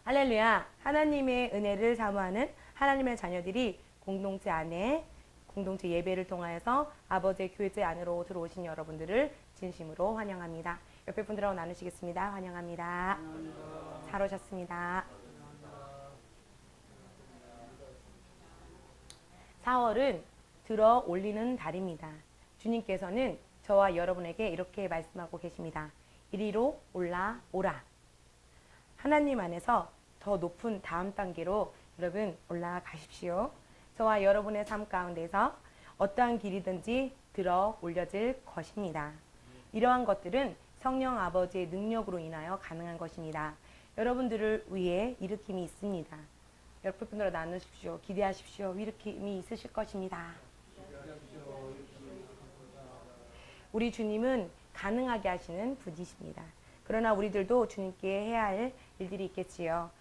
할렐루야. 하나님의 은혜를 사모하는 하나님의 자녀들이 공동체 안에 공동체 예배를 통하여서 아버지의 교제 안으로 들어오신 여러분들을 진심으로 환영합니다. 옆에 분들하고 나누시겠습니다. 환영합니다. 잘 오셨습니다. 4월은 들어 올리는 달입니다. 주님께서는 저와 여러분에게 이렇게 말씀하고 계십니다. 이리로 올라오라. 하나님 안에서 더 높은 다음 단계로 여러분 올라가십시오. 저와 여러분의 삶 가운데서 어떠한 길이든지 들어 올려질 것입니다. 이러한 것들은 성령 아버지의 능력으로 인하여 가능한 것입니다. 여러분들을 위해 일으킴이 있습니다. 옆에 분들과 나누십시오. 기대하십시오. 일으킴이 있으실 것입니다. 우리 주님은 가능하게 하시는 분이십니다. 그러나 우리들도 주님께 해야 할 일들이 있겠지요.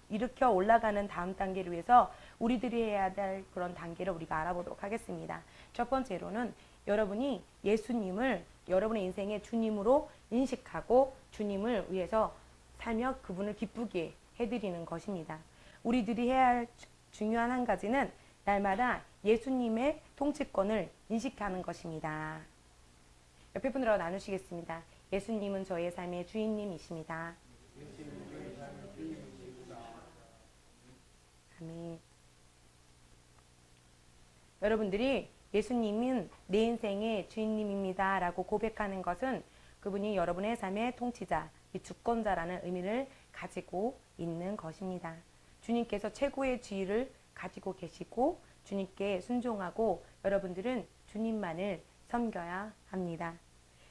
일으켜 올라가는 다음 단계를 위해서 우리들이 해야 될 그런 단계를 우리가 알아보도록 하겠습니다. 첫 번째로는 여러분이 예수님을 여러분의 인생의 주님으로 인식하고 주님을 위해서 살며 그분을 기쁘게 해드리는 것입니다. 우리들이 해야 할 중요한 한 가지는 날마다 예수님의 통치권을 인식하는 것입니다. 옆에 분들하고 나누시겠습니다. 예수님은 저의 삶의 주인님이십니다. 아멘. 여러분들이 예수님은 내 인생의 주인님입니다 라고 고백하는 것은 그분이 여러분의 삶의 통치자, 주권자라는 의미를 가지고 있는 것입니다. 주님께서 최고의 지위를 가지고 계시고 주님께 순종하고 여러분들은 주님만을 섬겨야 합니다.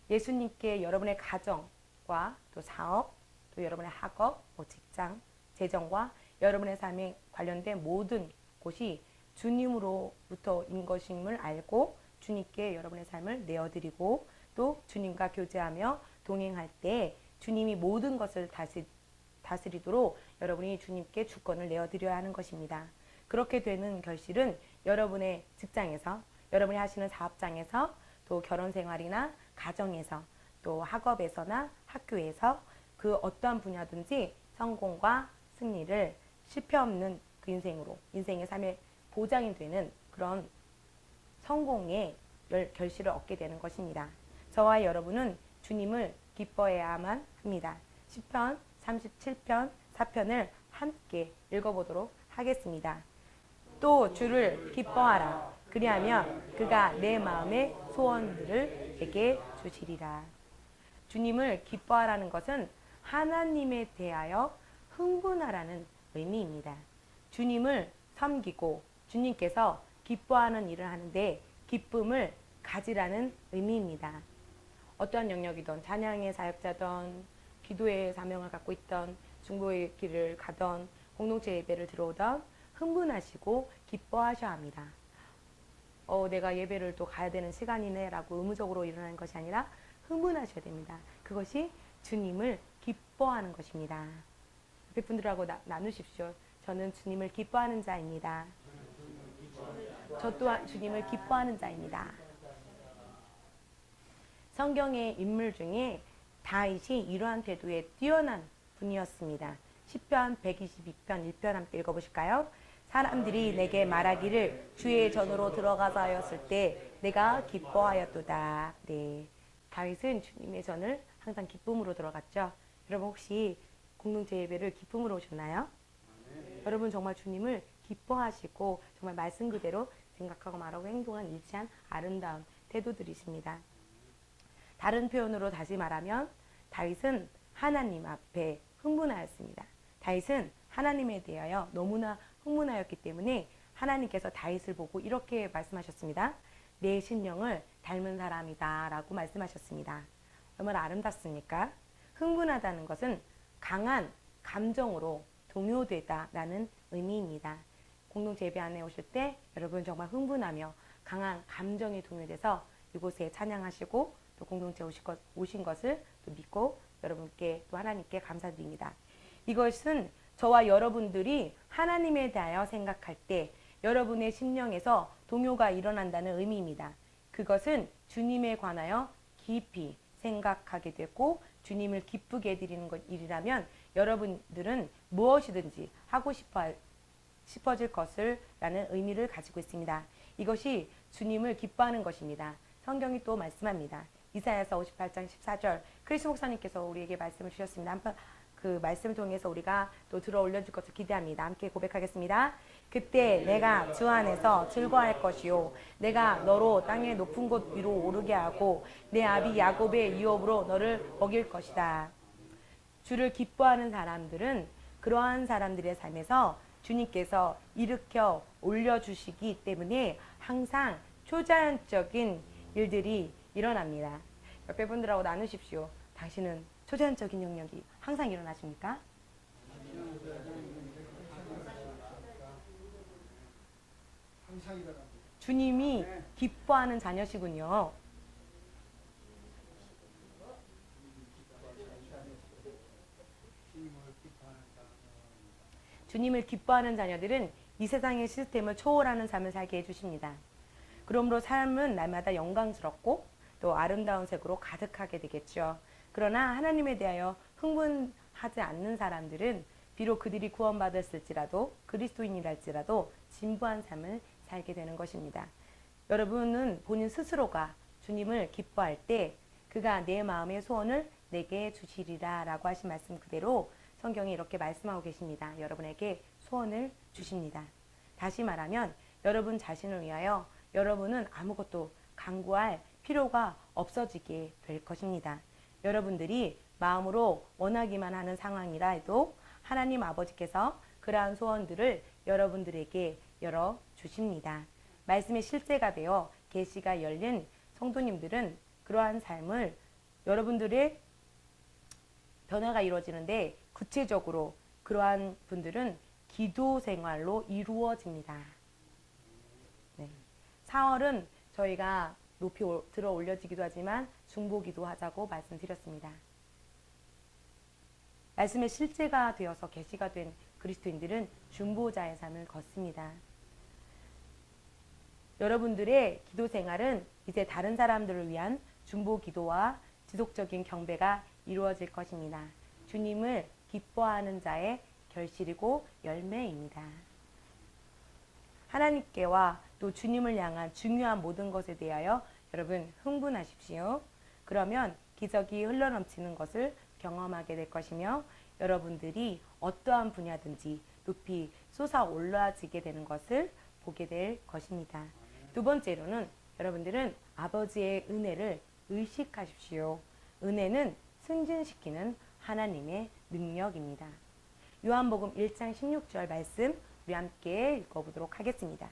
예수님께 여러분의 가정과 또 사업, 또 여러분의 학업, 직장, 재정과 여러분의 삶에 관련된 모든 곳이 주님으로부터인 것임을 알고 주님께 여러분의 삶을 내어드리고 또 주님과 교제하며 동행할 때 주님이 모든 것을 다스리도록 여러분이 주님께 주권을 내어드려야 하는 것입니다. 그렇게 되는 결실은 여러분의 직장에서, 여러분이 하시는 사업장에서, 또 결혼생활이나 가정에서, 또 학업에서나 학교에서 그 어떠한 분야든지 성공과 승리를 실패 없는 그 인생의 삶의 보장이 되는 그런 성공의 결실을 얻게 되는 것입니다. 저와 여러분은 주님을 기뻐해야만 합니다. 시편 37편 4편을 함께 읽어보도록 하겠습니다. 또 주를 기뻐하라. 그리하면 그가 내 마음의 소원들을 내게 주시리라. 주님을 기뻐하라는 것은 하나님에 대하여 흥분하라는 의미입니다. 주님을 섬기고 주님께서 기뻐하는 일을 하는데 기쁨을 가지라는 의미입니다. 어떠한 영역이든 찬양의 사역자든 기도의 사명을 갖고 있던 중보의 길을 가던 공동체 예배를 들어오던 흥분하시고 기뻐하셔야 합니다. 내가 예배를 또 가야 되는 시간이네 라고 의무적으로 일어나는 것이 아니라 흥분하셔야 됩니다. 그것이 주님을 기뻐하는 것입니다. 옆에 분들하고 나누십시오. 저는 주님을 기뻐하는 자입니다. 저 또한 주님을 기뻐하는 자입니다. 성경의 인물 중에 다윗이 이러한 태도에 뛰어난 분이었습니다. 시편 122편 1편 함께 읽어보실까요? 사람들이 내게 말하기를 주의 전으로 들어가자 하였을 때 내가 기뻐하였도다. 네, 다윗은 주님의 전을 항상 기쁨으로 들어갔죠. 여러분 혹시 공동체 예배를 기쁨으로 오셨나요? 여러분 정말 주님을 기뻐하시고 정말 말씀 그대로 생각하고 말하고 행동한 일치한 아름다운 태도들이십니다. 다른 표현으로 다시 말하면 다윗은 하나님 앞에 흥분하였습니다. 다윗은 하나님에 대하여 너무나 흥분하였기 때문에 하나님께서 다윗을 보고 이렇게 말씀하셨습니다. 내 심령을 닮은 사람이다 라고 말씀하셨습니다. 얼마나 아름답습니까? 흥분하다는 것은 강한 감정으로 동요되다라는 의미입니다. 공동체 예배 안에 오실 때 여러분 정말 흥분하며 강한 감정이 동요돼서 이곳에 찬양하시고 또 공동체 오신 것을 또 믿고 여러분께 또 하나님께 감사드립니다. 이것은 저와 여러분들이 하나님에 대하여 생각할 때 여러분의 심령에서 동요가 일어난다는 의미입니다. 그것은 주님에 관하여 깊이 생각하게 되고 주님을 기쁘게 해드리는 것 일이라면 여러분들은 무엇이든지 하고 싶어질 것을 라는 의미를 가지고 있습니다. 이것이 주님을 기뻐하는 것입니다. 성경이 또 말씀합니다. 이사야서 58장 14절 크리스 목사님께서 우리에게 말씀을 주셨습니다. 한번 그 말씀을 통해서 우리가 또 들어 올려줄 것을 기대합니다. 함께 고백하겠습니다. 그때 내가 주 안에서 즐거워할 것이요 내가 너로 땅의 높은 곳 위로 오르게 하고 내 아비 야곱의 유업으로 너를 먹일 것이다. 주를 기뻐하는 사람들은 그러한 사람들의 삶에서 주님께서 일으켜 올려주시기 때문에 항상 초자연적인 일들이 일어납니다. 옆에 분들하고 나누십시오. 당신은 초자연적인 영역이 항상 일어나십니까? 주님이 기뻐하는 자녀시군요. 주님을 기뻐하는 자녀들은 이 세상의 시스템을 초월하는 삶을 살게 해주십니다. 그러므로 삶은 날마다 영광스럽고 또 아름다운 색으로 가득하게 되겠죠. 그러나 하나님에 대하여 흥분하지 않는 사람들은 비록 그들이 구원받았을지라도 그리스도인이랄지라도 진부한 삶을 살게 되는 것입니다. 여러분은 본인 스스로가 주님을 기뻐할 때 그가 내 마음의 소원을 내게 주시리라 라고 하신 말씀 그대로 성경이 이렇게 말씀하고 계십니다. 여러분에게 소원을 주십니다. 다시 말하면 여러분 자신을 위하여 여러분은 아무것도 간구할 필요가 없어지게 될 것입니다. 여러분들이 마음으로 원하기만 하는 상황이라 해도 하나님 아버지께서 그러한 소원들을 여러분들에게 열어주십니다. 말씀의 실제가 되어 계시가 열린 성도님들은 그러한 삶을 여러분들의 변화가 이루어지는데 구체적으로 그러한 분들은 기도 생활로 이루어집니다. 네. 4월은 저희가 높이 들어 올려지기도 하지만 중보기도 하자고 말씀드렸습니다. 말씀의 실제가 되어서 계시가 된 그리스도인들은 중보자의 삶을 걷습니다. 여러분들의 기도 생활은 이제 다른 사람들을 위한 중보기도와 지속적인 경배가 이루어질 것입니다. 주님을 기뻐하는 자의 결실이고 열매입니다. 하나님께와 또 주님을 향한 중요한 모든 것에 대하여 여러분 흥분하십시오. 그러면 기적이 흘러넘치는 것을 경험하게 될 것이며 여러분들이 어떠한 분야든지 높이 솟아 올라지게 되는 것을 보게 될 것입니다. 두 번째로는 여러분들은 아버지의 은혜를 의식하십시오. 은혜는 승진시키는 하나님의 능력입니다. 요한복음 1장 16절 말씀 우리 함께 읽어보도록 하겠습니다.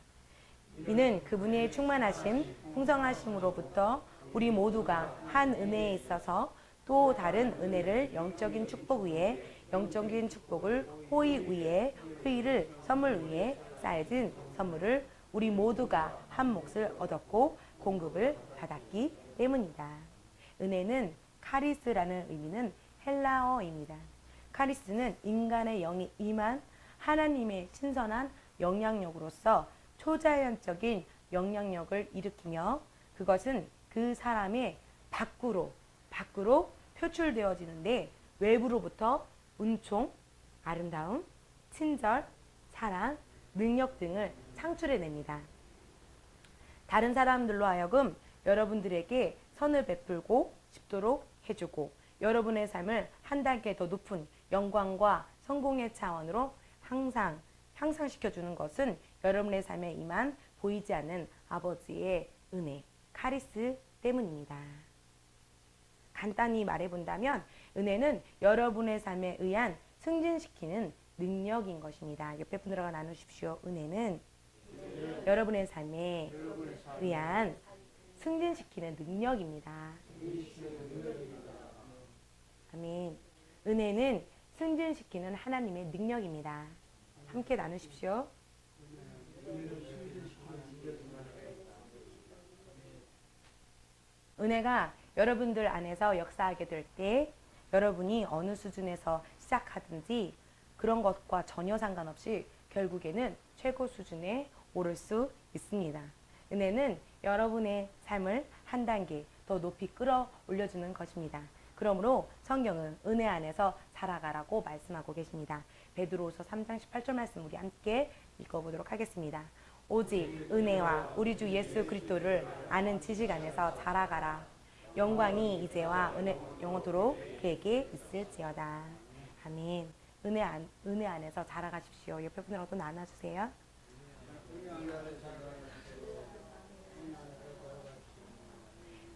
이는 그분의 충만하심, 풍성하심으로부터 우리 모두가 한 은혜에 있어서 또 다른 은혜를 영적인 축복 위에 영적인 축복을 호의 위에 회의를 선물 위에 쌓여진 선물을 우리 모두가 한 몫을 얻었고 공급을 받았기 때문이다. 은혜는 카리스라는 의미는 헬라어입니다. 카리스는 인간의 영이 임한 하나님의 신선한 영향력으로서 초자연적인 영향력을 일으키며 그것은 그 사람의 밖으로 표출되어지는데 외부로부터 은총, 아름다움, 친절, 사랑, 능력 등을 창출해냅니다. 다른 사람들로 하여금 여러분들에게 선을 베풀고 싶도록 해주고 여러분의 삶을 한 단계 더 높은 영광과 성공의 차원으로 항상 향상시켜주는 것은 여러분의 삶에 임한 보이지 않는 아버지의 은혜, 카리스 때문입니다. 간단히 말해본다면 은혜는 여러분의 삶에 의한 승진시키는 능력인 것입니다. 옆에 분들과 나누십시오. 은혜는 여러분의 삶에 의한 승진시키는 능력입니다. 아멘. 은혜는 승진시키는 하나님의 능력입니다. 함께 나누십시오. 은혜가 여러분들 안에서 역사하게 될 때 여러분이 어느 수준에서 시작하든지 그런 것과 전혀 상관없이 결국에는 최고 수준에 오를 수 있습니다. 은혜는 여러분의 삶을 한 단계 더 높이 끌어올려주는 것입니다. 그러므로 성경은 은혜 안에서 살아가라고 말씀하고 계십니다. 베드로후서 3장 18절 말씀 우리 함께 읽어보도록 하겠습니다. 오직 은혜와 우리 주 예수 그리스도를 아는 지식 안에서 자라가라. 영광이 이제와 영원토록 그에게 있을지어다. 아멘. 은혜 안에서 자라가십시오. 옆에 분들하고 또 나눠주세요.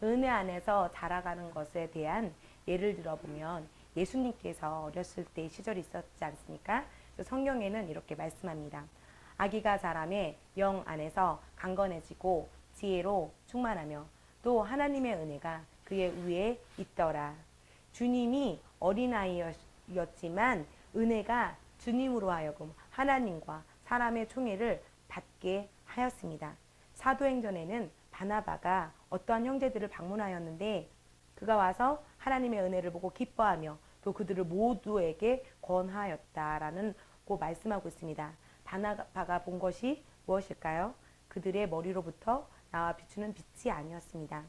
은혜 안에서 자라가는 것에 대한 예를 들어보면 예수님께서 어렸을 때 시절이 있었지 않습니까? 성경에는 이렇게 말씀합니다. 아기가 자라매 영 안에서 강건해지고 지혜로 충만하며 또 하나님의 은혜가 그의 위에 있더라. 주님이 어린아이였지만 은혜가 주님으로 하여금 하나님과 사람의 총애를 받게 하였습니다. 사도행전에는 바나바가 어떠한 형제들을 방문하였는데 그가 와서 하나님의 은혜를 보고 기뻐하며 또 그들을 모두에게 권하였다라는 고 말씀하고 있습니다. 바나바가 본 것이 무엇일까요? 그들의 머리로부터 나와 비추는 빛이 아니었습니다.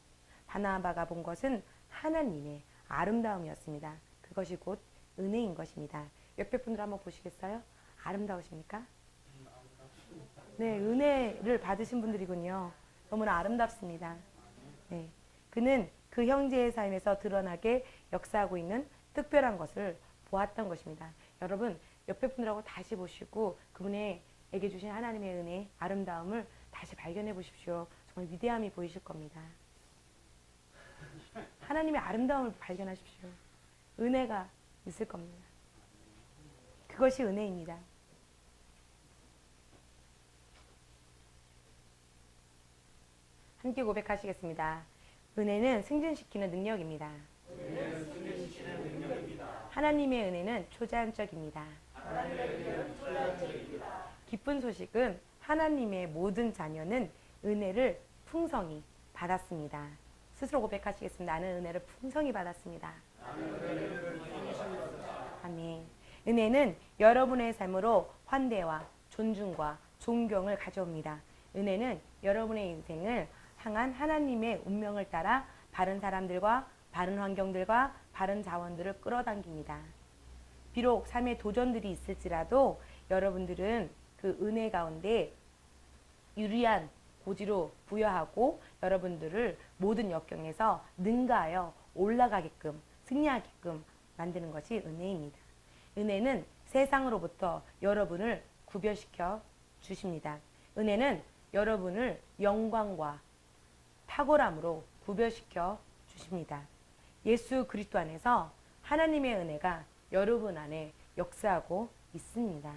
바나바가 본 것은 하나님의 아름다움이었습니다. 그것이 곧 은혜인 것입니다. 옆에 분들 한번 보시겠어요? 아름다우십니까? 네, 은혜를 받으신 분들이군요. 너무나 아름답습니다. 네, 그는 그 형제의 삶에서 드러나게 역사하고 있는 특별한 것을 보았던 것입니다. 여러분, 옆에 분들하고 다시 보시고 그분에게 주신 하나님의 은혜, 아름다움을 다시 발견해 보십시오. 정말 위대함이 보이실 겁니다. 하나님의 아름다움을 발견하십시오. 은혜가 있을 겁니다. 그것이 은혜입니다. 함께 고백하시겠습니다. 은혜는 승진시키는 능력입니다. 하나님의 은혜는 초자연적입니다. 기쁜 소식은 하나님의 모든 자녀는 은혜를 풍성히 받았습니다. 스스로 고백하시겠습니다. 나는 은혜를 풍성히 받았습니다. 아멘. 은혜는 여러분의 삶으로 환대와 존중과 존경을 가져옵니다. 은혜는 여러분의 인생을 향한 하나님의 운명을 따라 바른 사람들과 바른 환경들과 바른 자원들을 끌어당깁니다. 비록 삶의 도전들이 있을지라도 여러분들은 그 은혜 가운데 유리한 고지로 부여하고 여러분들을 모든 역경에서 능가하여 올라가게끔 승리하게끔 만드는 것이 은혜입니다. 은혜는 세상으로부터 여러분을 구별시켜 주십니다. 은혜는 여러분을 영광과 탁월함으로 구별시켜 주십니다. 예수 그리스도 안에서 하나님의 은혜가 여러분 안에 역사하고 있습니다.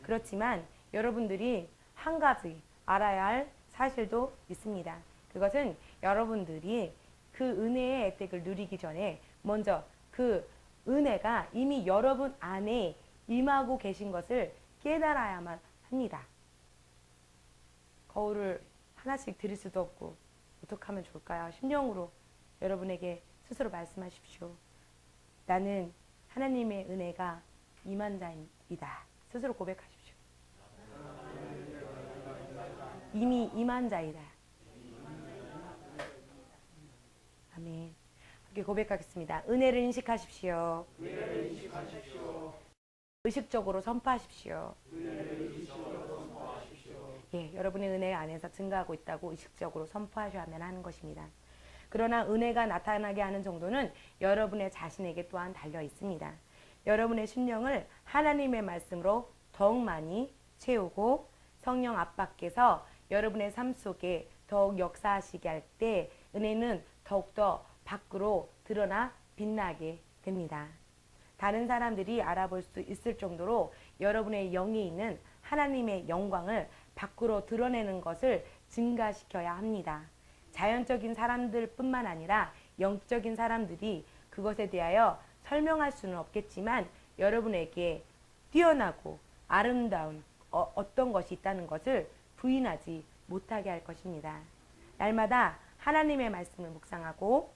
그렇지만 여러분들이 한 가지 알아야 할 사실도 있습니다. 그것은 여러분들이 그 은혜의 혜택을 누리기 전에 먼저 그 은혜가 이미 여러분 안에 임하고 계신 것을 깨달아야만 합니다. 거울을 하나씩 드릴 수도 없고 어떻게 하면 좋을까요? 심령으로 여러분에게 스스로 말씀하십시오. 나는 하나님의 은혜가 임한 자이다. 스스로 고백하십시오. 이미 임한 자이다. 아멘. 함께 고백하겠습니다. 은혜를 인식하십시오. 의식적으로 선포하십시오. 예, 여러분의 은혜 안에서 증가하고 있다고 의식적으로 선포하셔야만 하는 것입니다. 그러나 은혜가 나타나게 하는 정도는 여러분의 자신에게 또한 달려 있습니다. 여러분의 심령을 하나님의 말씀으로 더욱 많이 채우고 성령 아빠께서 여러분의 삶 속에 더욱 역사하시게 할 때 은혜는 더욱더 밖으로 드러나 빛나게 됩니다. 다른 사람들이 알아볼 수 있을 정도로 여러분의 영에 있는 하나님의 영광을 밖으로 드러내는 것을 증가시켜야 합니다. 자연적인 사람들 뿐만 아니라 영적인 사람들이 그것에 대하여 설명할 수는 없겠지만 여러분에게 뛰어나고 아름다운 어떤 것이 있다는 것을 부인하지 못하게 할 것입니다. 날마다 하나님의 말씀을 묵상하고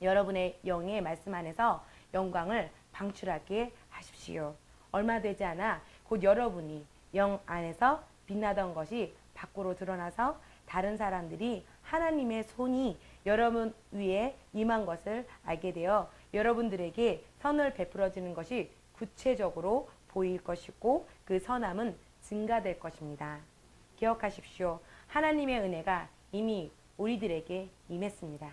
여러분의 영의 말씀 안에서 영광을 방출하게 하십시오. 얼마 되지 않아 곧 여러분이 영 안에서 빛나던 것이 밖으로 드러나서 다른 사람들이 하나님의 손이 여러분 위에 임한 것을 알게 되어 여러분들에게 선을 베풀어 주는 것이 구체적으로 보일 것이고 그 선함은 증가될 것입니다. 기억하십시오. 하나님의 은혜가 이미 우리들에게 임했습니다.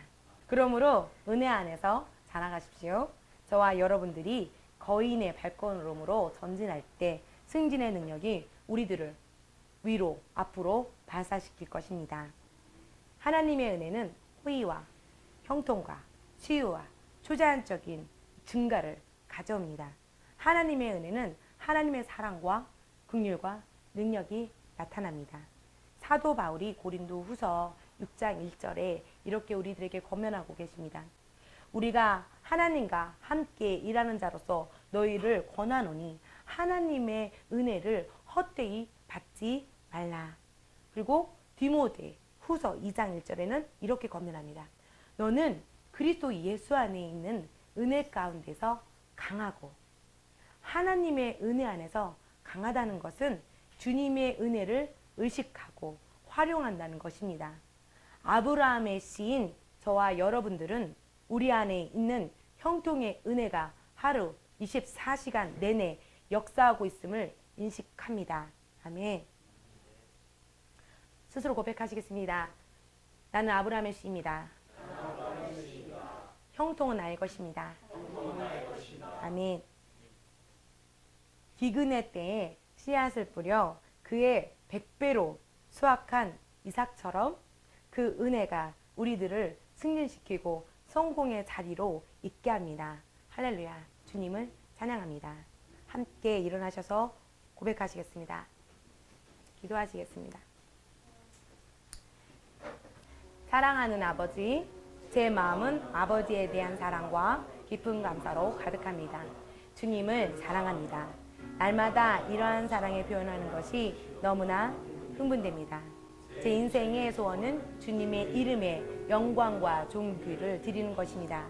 그러므로 은혜 안에서 자라가십시오. 저와 여러분들이 거인의 발걸음으로 전진할 때 승진의 능력이 우리들을 위로 앞으로 발사시킬 것입니다. 하나님의 은혜는 호의와 형통과 치유와 초자연적인 증가를 가져옵니다. 하나님의 은혜는 하나님의 사랑과 긍휼과 능력이 나타납니다. 사도 바울이 고린도 후서 6장 1절에 이렇게 우리들에게 권면하고 계십니다. 우리가 하나님과 함께 일하는 자로서 너희를 권하노니 하나님의 은혜를 헛되이 받지 말라. 그리고 디모데 후서 2장 1절에는 이렇게 권면합니다. 너는 그리스도 예수 안에 있는 은혜 가운데서 강하고 하나님의 은혜 안에서 강하다는 것은 주님의 은혜를 의식하고 활용한다는 것입니다. 아브라함의 씨인 저와 여러분들은 우리 안에 있는 형통의 은혜가 하루 24시간 내내 역사하고 있음을 인식합니다. 아멘. 스스로 고백하시겠습니다. 나는 아브라함의 씨입니다. 형통은 나의 것입니다. 아멘. 기근의 때에 씨앗을 뿌려 그의 100배로 수확한 이삭처럼 그 은혜가 우리들을 승진시키고 성공의 자리로 있게 합니다. 할렐루야. 주님을 찬양합니다. 함께 일어나셔서 고백하시겠습니다. 기도하시겠습니다. 사랑하는 아버지, 제 마음은 아버지에 대한 사랑과 깊은 감사로 가득합니다. 주님을 사랑합니다. 날마다 이러한 사랑을 표현하는 것이 너무나 흥분됩니다. 제 인생의 소원은 주님의 이름에 영광과 존귀를 드리는 것입니다.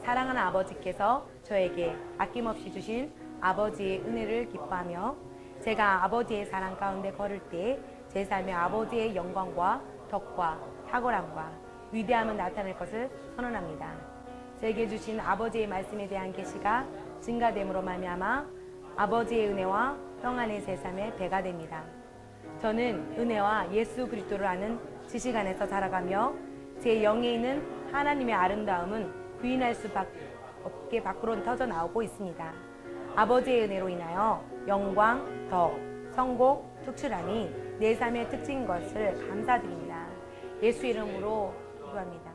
사랑하는 아버지께서 저에게 아낌없이 주신 아버지의 은혜를 기뻐하며 제가 아버지의 사랑 가운데 걸을 때 제 삶에 아버지의 영광과 덕과 탁월함과 위대함을 나타낼 것을 선언합니다. 제게 주신 아버지의 말씀에 대한 계시가 증가됨으로 말미암아 아버지의 은혜와 평안의 새 삶의 배가 됩니다. 저는 은혜와 예수 그리스도를 아는 지식 안에서 자라가며 제 영에 있는 하나님의 아름다움은 부인할 수밖에 없게 밖으로 터져 나오고 있습니다. 아버지의 은혜로 인하여 영광, 덕, 성공, 특출함이 내 삶의 특징인 것을 감사드립니다. 예수 이름으로 기도합니다.